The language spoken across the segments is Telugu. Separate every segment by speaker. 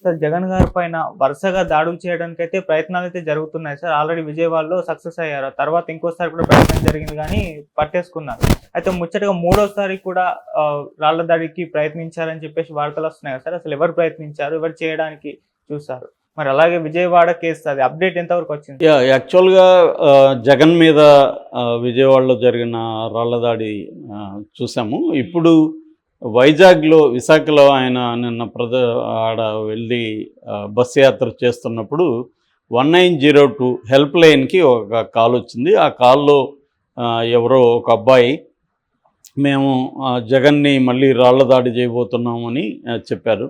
Speaker 1: సార్ జగన్ గారి పైన వరుసగా దాడులు చేయడానికైతే ప్రయత్నాలైతే జరుగుతున్నాయి సార్. ఆల్రెడీ విజయవాడలో సక్సెస్ అయ్యారు. తర్వాత ఇంకోసారి కూడా ప్రయత్నం జరిగింది గానీ పట్టేసుకున్నారు. అయితే ముచ్చటగా మూడోసారి కూడా రాళ్ల దాడికి ప్రయత్నించారని చెప్పేసి వార్తలొస్తున్నాయి కదా సార్. అసలు ఎవరు ప్రయత్నించారు? ఎవరు చేయడానికి చూసారు? మరి అలాగే విజయవాడ కేసు అది అప్డేట్ ఎంతవరకు వచ్చింది?
Speaker 2: యాక్చువల్‌గా జగన్ మీద విజయవాడలో జరిగిన రాళ్ల దాడి చూసాము. ఇప్పుడు వైజాగ్‌లో, విశాఖలో ఆయన నిన్న ఆడ వెళ్ళి బస్సు యాత్ర చేస్తున్నప్పుడు 1902 హెల్ప్ లైన్‌కి ఒక కాల్ వచ్చింది. ఆ కాల్‌లో ఎవరో ఒక అబ్బాయి మేము జగన్‌ని మళ్ళీ రాళ్ల దాడి చేయబోతున్నామని చెప్పారు.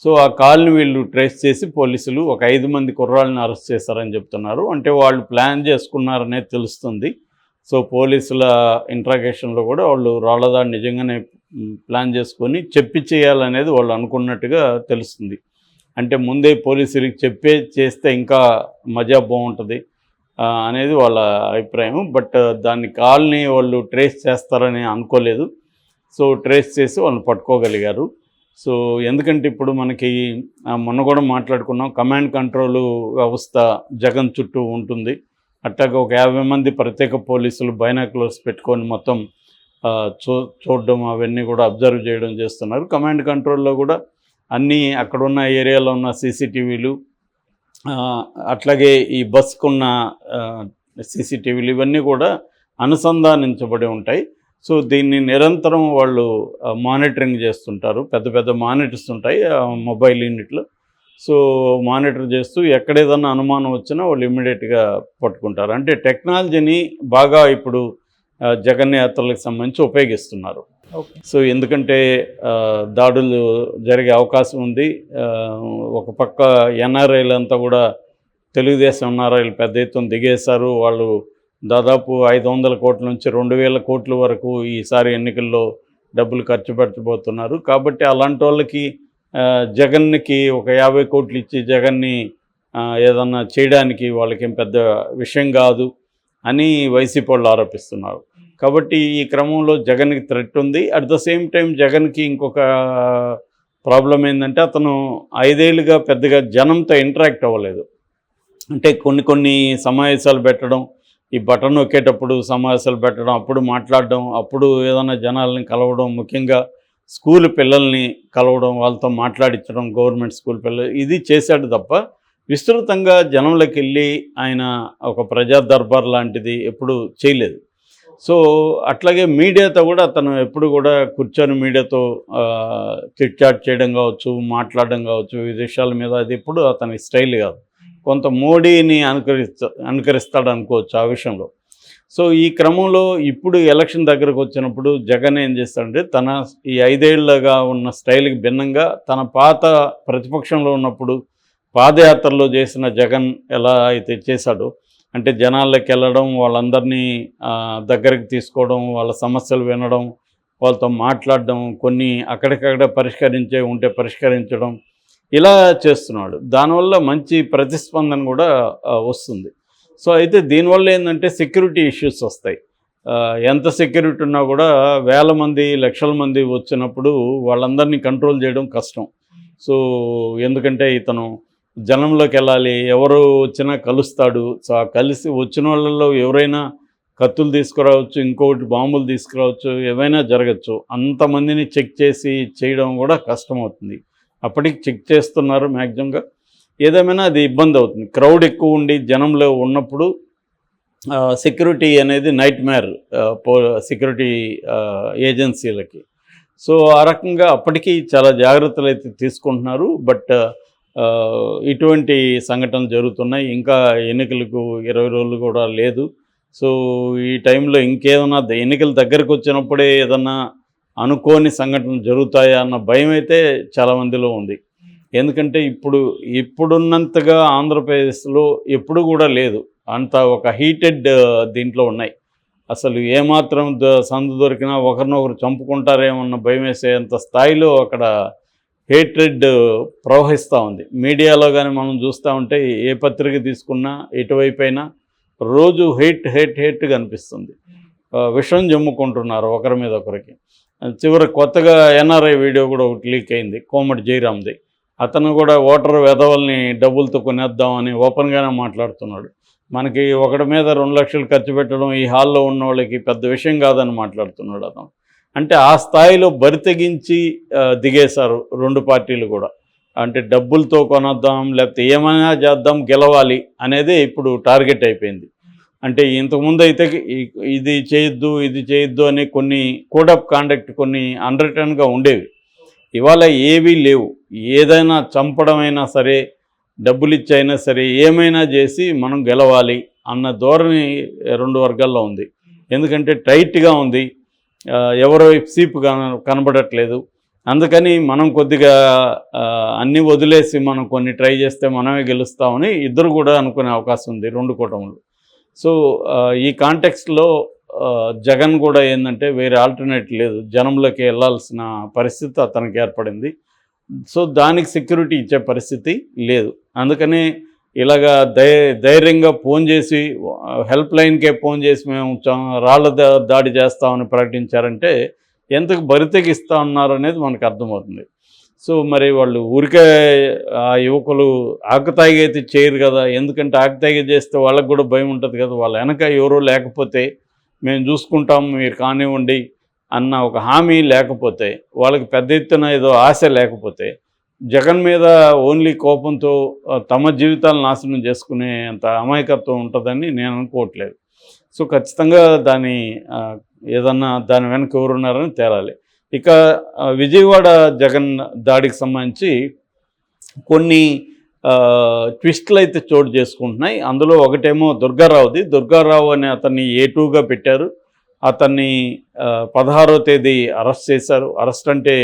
Speaker 2: సో ఆ కాల్ని వీళ్ళు ట్రేస్ చేసి పోలీసులు ఒక 5 మంది కుర్రాళ్ళని అరెస్ట్ చేశారని చెప్తున్నారు. అంటే వాళ్ళు ప్లాన్ చేసుకున్నారనేది తెలుస్తుంది. సో పోలీసుల ఇంట్రాగేషన్లో కూడా వాళ్ళు రాళ్ల దాడి నిజంగానే ప్లాన్ చేసుకొని చెప్పి చేయాలనేది వాళ్ళు అనుకున్నట్టుగా తెలుస్తుంది. అంటే ముందే పోలీసులకి చేస్తే ఇంకా మజా బాగుంటుంది అనేది వాళ్ళ అభిప్రాయం. బట్ దాన్ని కాల్ని వాళ్ళు ట్రేస్ చేస్తారని అనుకోలేదు. సో ట్రేస్ చేసి వాళ్ళని పట్టుకోగలిగారు. సో ఎందుకంటే ఇప్పుడు మనకి మొన్న కూడా మాట్లాడుకున్నాం, కమాండ్ కంట్రోల్ వ్యవస్థ జగన్ చుట్టూ ఉంటుంది. అట్లాగే ఒక 50 మంది ప్రత్యేక పోలీసులు బైనాక్యులర్స్ పెట్టుకొని మొత్తం చూడడం అవన్నీ కూడా అబ్జర్వ్ చేయడం చేస్తున్నారు. కమాండ్ కంట్రోల్లో కూడా అన్నీ అక్కడున్న ఏరియాలో ఉన్న సీసీటీవీలు, అట్లాగే ఈ బస్కున్న సీసీటీవీలు ఇవన్నీ కూడా అనుసంధానించబడి ఉంటాయి. సో దీన్ని నిరంతరం వాళ్ళు మానిటరింగ్ చేస్తుంటారు. పెద్ద పెద్ద మానిటర్స్ ఉంటాయి మొబైల్ యూనిట్లు. సో మానిటర్ చేస్తూ ఎక్కడేదన్నా అనుమానం వచ్చినా వాళ్ళు ఇమ్మీడియట్గా పట్టుకుంటారు. అంటే టెక్నాలజీని బాగా ఇప్పుడు జగన్ యాత్రలకు సంబంధించి ఉపయోగిస్తున్నారు. సో ఎందుకంటే దాడులు జరిగే అవకాశం ఉంది. ఒక పక్క ఎన్ఆర్ఐలంతా కూడా తెలుగుదేశం ఎన్ఆర్ఐలు పెద్ద ఎత్తున దిగేశారు. వాళ్ళు దాదాపు 500 కోట్ల నుంచి 2000 కోట్ల వరకు ఈసారి ఎన్నికల్లో డబ్బులు ఖర్చు పెట్టబోతున్నారు. కాబట్టి అలాంటి వాళ్ళకి జగన్కి ఒక 50 కోట్లు ఇచ్చి జగన్ని ఏదన్నా చేయడానికి వాళ్ళకేం పెద్ద విషయం కాదు అని వైసీపీ వాళ్ళు ఆరోపిస్తున్నారు. కాబట్టి ఈ క్రమంలో జగన్కి థ్రెట్ ఉంది. అట్ ద సేమ్ టైం జగన్కి ఇంకొక ప్రాబ్లం ఏంటంటే అతను 5 ఏళ్ళుగా పెద్దగా జనంతో ఇంటరాక్ట్ అవ్వలేదు. అంటే కొన్ని సమావేశాలు పెట్టడం, ఈ బటన్ నొక్కేటప్పుడు సమావేశాలు పెట్టడం, అప్పుడు మాట్లాడడం, అప్పుడు ఏదైనా జనాల్ని కలవడం, ముఖ్యంగా స్కూల్ పిల్లల్ని కలవడం, వాళ్ళతో మాట్లాడించడం, గవర్నమెంట్ స్కూల్ పిల్లలు ఇది చేశాడు తప్ప విస్తృతంగా జనంలోకి వెళ్ళి ఆయన ఒక ప్రజా దర్బార్ లాంటిది ఎప్పుడు చేయలేదు. సో అట్లాగే మీడియాతో కూడా అతను ఎప్పుడు కూడా కూర్చొని మీడియాతో చిట్ చాట్ చేయడం కావచ్చు, మాట్లాడడం కావచ్చు, ఈ విషయాల మీద అది ఎప్పుడు అతని స్టైల్ కాదు. కొంత మోడీని అనుకరిస్తాడు అనుకోవచ్చు ఆ విషయంలో. సో ఈ క్రమంలో ఇప్పుడు ఎలక్షన్ దగ్గరకు వచ్చినప్పుడు జగన్ ఏం చేస్తాడంటే తన ఈ 5 ఏళ్ళగా ఉన్న స్టైల్కి భిన్నంగా తన పాత ప్రతిపక్షంలో ఉన్నప్పుడు పాదయాత్రలో చేసిన జగన్ ఎలా అయితే చేశాడో, అంటే జనాల్లోకి వెళ్ళడం, వాళ్ళందరినీ దగ్గరికి తీసుకోవడం, వాళ్ళ సమస్యలు వినడం, వాళ్ళతో మాట్లాడడం, కొన్ని అక్కడికక్కడ పరిష్కరించడం ఇలా చేస్తున్నాడు. దానివల్ల మంచి ప్రతిస్పందన కూడా వస్తుంది. సో అయితే దీనివల్ల ఏంటంటే సెక్యూరిటీ ఇష్యూస్ వస్తాయి. ఎంత సెక్యూరిటీ ఉన్నా కూడా వేల మంది, లక్షల మంది వచ్చినప్పుడు వాళ్ళందరినీ కంట్రోల్ చేయడం కష్టం. సో ఎందుకంటే ఇతను జనంలోకి వెళ్ళాలి, ఎవరు వచ్చినా కలుస్తాడు. సో ఆ కలిసి వచ్చిన వాళ్ళల్లో ఎవరైనా కత్తులు తీసుకురావచ్చు, ఇంకొకటి బాంబులు తీసుకురావచ్చు, ఏవైనా జరగచ్చు. అంతమందిని చెక్ చేసి చేయడం కూడా కష్టమవుతుంది. అప్పటికి చెక్ చేస్తున్నారు మ్యాక్సిమంగా. ఏదేమైనా అది ఇబ్బంది అవుతుంది. క్రౌడ్ ఎక్కువ ఉండి జనంలో ఉన్నప్పుడు సెక్యూరిటీ అనేది నైట్ మేర్ సెక్యూరిటీ ఏజెన్సీలకి. సో ఆ రకంగా అప్పటికీ చాలా జాగ్రత్తలు అయితే తీసుకుంటున్నారు. బట్ ఇటువంటి సంఘటనలు జరుగుతున్నాయి. ఇంకా ఎన్నికలకు 20 రోజులు కూడా లేదు. సో ఈ టైంలో ఇంకేదన్నా ఎన్నికల దగ్గరకు వచ్చినప్పుడే ఏదన్నా అనుకోని సంఘటనలు జరుగుతాయా అన్న భయం అయితే చాలామందిలో ఉంది. ఎందుకంటే ఇప్పుడున్నంతగా ఆంధ్రప్రదేశ్లో ఎప్పుడు కూడా లేదు. అంత ఒక హీటెడ్ దీంట్లో ఉన్నాయి. అసలు ఏమాత్రం సందు దొరికినా ఒకరినొకరు చంపుకుంటారేమన్న భయం వేసేంత స్థాయిలో అక్కడ హేట్రెడ్ ప్రవహిస్తూ ఉంది. మీడియాలో కానీ మనం చూస్తూ ఉంటే ఏ పత్రిక తీసుకున్నా ఎటువైపు అయినా రోజు హేట్గా అనిపిస్తుంది. విషం జమ్ముకుంటున్నారు ఒకరి మీద ఒకరికి. చివరి కొత్తగా ఎన్ఆర్ఐ వీడియో కూడా ఒకటి లీక్ అయింది, కోమటి జయరామ్ది. అతను కూడా ఓటర్ వెధవల్ని డబ్బులతో కొనేద్దామని ఓపెన్గానే మాట్లాడుతున్నాడు. మనకి ఒకటి మీద 2 లక్షలు ఖర్చు పెట్టడం ఈ హాల్లో ఉన్న వాళ్ళకి పెద్ద విషయం కాదని మాట్లాడుతున్నాడు అతను. అంటే ఆ స్థాయిలో బరితెగించి దిగేశారు 2 పార్టీలు కూడా. అంటే డబ్బులతో కొనొద్దాం, లేకపోతే ఏమైనా చేద్దాం, గెలవాలి అనేదే ఇప్పుడు టార్గెట్ అయిపోయింది. అంటే ఇంతకుముందు అయితే ఇది చేయొద్దు అని కొన్ని కోడ్ ఆఫ్ కాండక్ట్ కొన్ని అన్రిటన్గా ఉండేవి. ఇవాళ ఏవీ లేవు. ఏదైనా చంపడమైనా సరే, డబ్బులు ఇచ్చైనా సరే, ఏమైనా చేసి మనం గెలవాలి అన్న ధోరణి 2 వర్గాల్లో ఉంది. ఎందుకంటే టైట్గా ఉంది, ఎవరో సీపు కనబడట్లేదు. అందుకని మనం కొద్దిగా అన్నీ వదిలేసి మనం కొన్ని ట్రై చేస్తే మనమే గెలుస్తామని ఇద్దరు కూడా అనుకునే అవకాశం ఉంది 2 కూటములు. సో ఈ కాంటెక్స్ట్లో జగన్ కూడా ఏంటంటే వేరే ఆల్టర్నేట్ లేదు, జనంలోకి వెళ్ళాల్సిన పరిస్థితి అతనికి ఏర్పడింది. సో దానికి సెక్యూరిటీ ఇచ్చే పరిస్థితి లేదు. అందుకని ఇలాగా ధైర్యంగా ఫోన్ చేసి హెల్ప్ లైన్కే ఫోన్ చేసి మేము రాళ్ళ దాడి చేస్తామని ప్రకటించారంటే ఎంతకు బరితెగిస్తా ఉన్నారనేది మనకు అర్థమవుతుంది. సో మరి వాళ్ళు ఊరికే ఆ యువకులు ఆకతాయిగా అయితే చేయరు కదా. ఎందుకంటే ఆకతాయిగా చేస్తే వాళ్ళకు కూడా భయం ఉంటుంది కదా. వాళ్ళ వెనక ఎవరో లేకపోతే మేము చూసుకుంటాం, మీరు కానివ్వండి అన్న ఒక హామీ లేకపోతే, వాళ్ళకి పెద్ద ఎత్తున ఏదో ఆశ లేకపోతే, జగన్ మీద ఓన్లీ కోపంతో తమ జీవితాలను నాశనం చేసుకునే అంత అమాయకత్వం ఉంటుందని నేను అనుకోవట్లేదు. సో ఖచ్చితంగా ఏదన్నా దాని వెనక ఎవరున్నారని తేలాలి. ఇక విజయవాడ జగన్ దాడికి సంబంధించి కొన్ని ట్విస్టులు అయితే చోటు చేసుకుంటున్నాయి. అందులో ఒకటేమో దుర్గారావు అనే అతన్ని A2గా పెట్టారు. అతన్ని 16వ తేదీ అరెస్ట్ చేశారు. అరెస్ట్ అంటే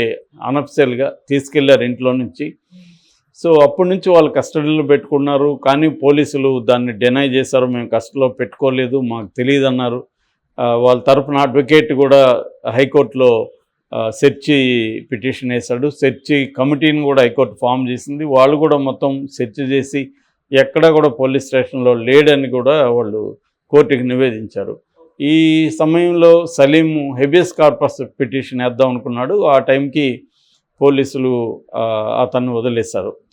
Speaker 2: అనఫిషియల్గా తీసుకెళ్లారు ఇంట్లో నుంచి. సో అప్పటి నుంచి వాళ్ళు కస్టడీలో పెట్టుకున్నారు. కానీ పోలీసులు దాన్ని డినై చేశారు. మేము కస్టడీలో పెట్టుకోలేదు, మాకు తెలియదు అన్నారు. వాళ్ళ తరపున అడ్వకేట్ కూడా హైకోర్టులో సెర్చి పిటిషన్ వేశాడు. సెర్చి కమిటీని కూడా హైకోర్టు ఫామ్ చేసింది. వాళ్ళు కూడా మొత్తం సెర్చ్ చేసి ఎక్కడా కూడా పోలీస్ స్టేషన్లో లేడని కూడా వాళ్ళు కోర్టుకి నివేదించారు. ఈ సమయంలో సలీం హెబియస్ కార్పస్ పిటిషన్ వేద్దాం అనుకున్నాడు. ఆ టైంకి పోలీసులు అతన్ని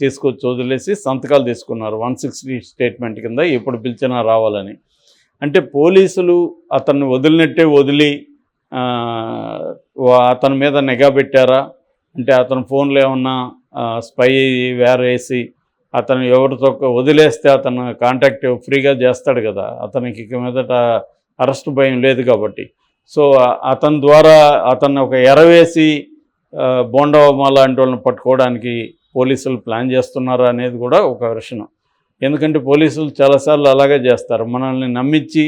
Speaker 2: తీసుకొచ్చి వదిలేసి సంతకాలు తీసుకున్నారు 160 స్టేట్మెంట్ కింద ఎప్పుడు పిలిచినా రావాలని. అంటే పోలీసులు అతన్ని వదిలినట్టే వదిలి అతని మీద నిఘా పెట్టారా అంటే, అతని ఫోన్లో ఏమన్నా స్పై వేరేసి అతను ఎవరితో వదిలేస్తే అతను కాంటాక్ట్ ఫ్రీగా చేస్తాడు కదా, అతనికి ఇక మీదట అరెస్ట్ భయం లేదు కాబట్టి. సో అతని ద్వారా అతన్ని ఒక ఎరవేసి బోండవమ్మ లాంటి వాళ్ళని పట్టుకోవడానికి పోలీసులు ప్లాన్ చేస్తున్నారా అనేది కూడా ఒక వెర్షన్. ఎందుకంటే పోలీసులు చాలాసార్లు అలాగే చేస్తారు. మనల్ని నమ్మించి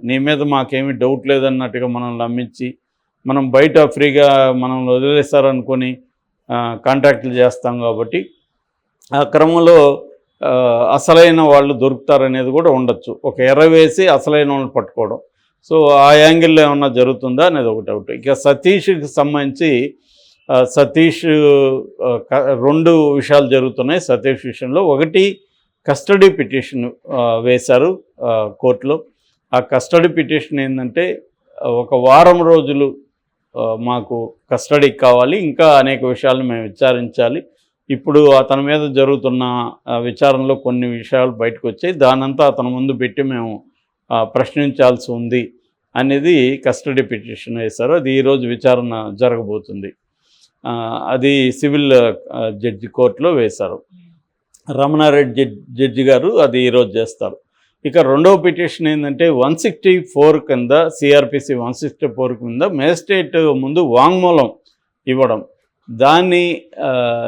Speaker 2: నీ మీద మాకేమీ డౌట్ లేదన్నట్టుగా మనల్ని నమ్మించి మనం బయట ఫ్రీగా మనల్ని వదిలేస్తారనుకొని కాంటాక్ట్లు చేస్తాం. కాబట్టి ఆ క్రమంలో అసలైన వాళ్ళు దొరుకుతారనేది కూడా ఉండొచ్చు. ఒక ఎర్ర వేసి అసలైన వాళ్ళని పట్టుకోవడం. సో ఆ యాంగిల్లో ఏమన్నా జరుగుతుందా అనేది ఒకటి డౌట్. ఇక సతీష్కి సంబంధించి సతీష్ 2 విషయాలు జరుగుతున్నాయి సతీష్ విషయంలో. ఒకటి, కస్టడీ పిటిషన్ వేశారు కోర్టులో. ఆ కస్టడీ పిటిషన్ ఏంటంటే, ఒక వారం రోజులు మాకు కస్టడీకి కావాలి, ఇంకా అనేక విషయాలను మేము విచారించాలి. ఇప్పుడు అతని మీద జరుగుతున్న విచారణలో కొన్ని విషయాలు బయటకు వచ్చాయి, దానంతా అతని ముందు పెట్టి మేము ప్రశ్నించాల్సి ఉంది అనేది కస్టడీ పిటిషన్ వేశారు. అది ఈరోజు విచారణ జరగబోతుంది. అది సివిల్ జడ్జి కోర్టులో వేశారు. రమణారెడ్డి జడ్జి గారు అది ఈరోజు చేస్తారు. ఇక రెండవ పిటిషన్ ఏంటంటే 164 కింద, సిఆర్పిసి 164 కింద మేజిస్ట్రేట్ ముందు వాంగ్మూలం ఇవ్వడం, దాన్ని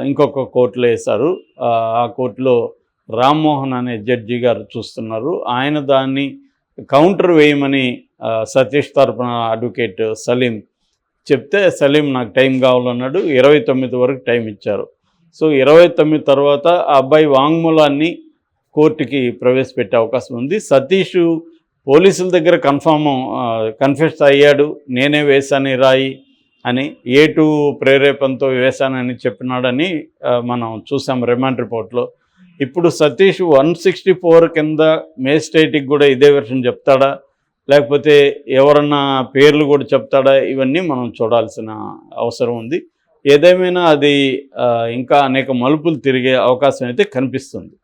Speaker 2: ఇంకొక కోర్టులో వేశారు. ఆ కోర్టులో రామ్మోహన్ అనే జడ్జి గారు చూస్తున్నారు. ఆయన దాన్ని కౌంటర్ వేయమని సతీష్ తరపున అడ్వకేట్ సలీం చెప్తే, సలీం నాకు టైం కావాలన్నాడు. 29 వరకు టైం ఇచ్చారు. సో 29 తర్వాత ఆ అబ్బాయి వాంగ్మూలాన్ని కోర్టుకి ప్రవేశపెట్టే అవకాశం ఉంది. సతీష్ పోలీసుల దగ్గర కన్ఫెస్ అయ్యాడు, నేనే వేశాను రాయి అని, A2 ప్రేరేపణతో వేశానని చెప్పినాడని మనం చూసాం రిమాండ్ రిపోర్ట్లో. ఇప్పుడు సతీష్ 164 కింద మేజిస్ట్రేట్కి కూడా ఇదే వెర్షన్ చెప్తాడా, లేకపోతే ఎవరన్నా పేర్లు కూడా చెప్తాడా, ఇవన్నీ మనం చూడాల్సిన అవసరం ఉంది. ఏదేమైనా అది ఇంకా అనేక మలుపులు తిరిగే అవకాశం అయితే కనిపిస్తుంది.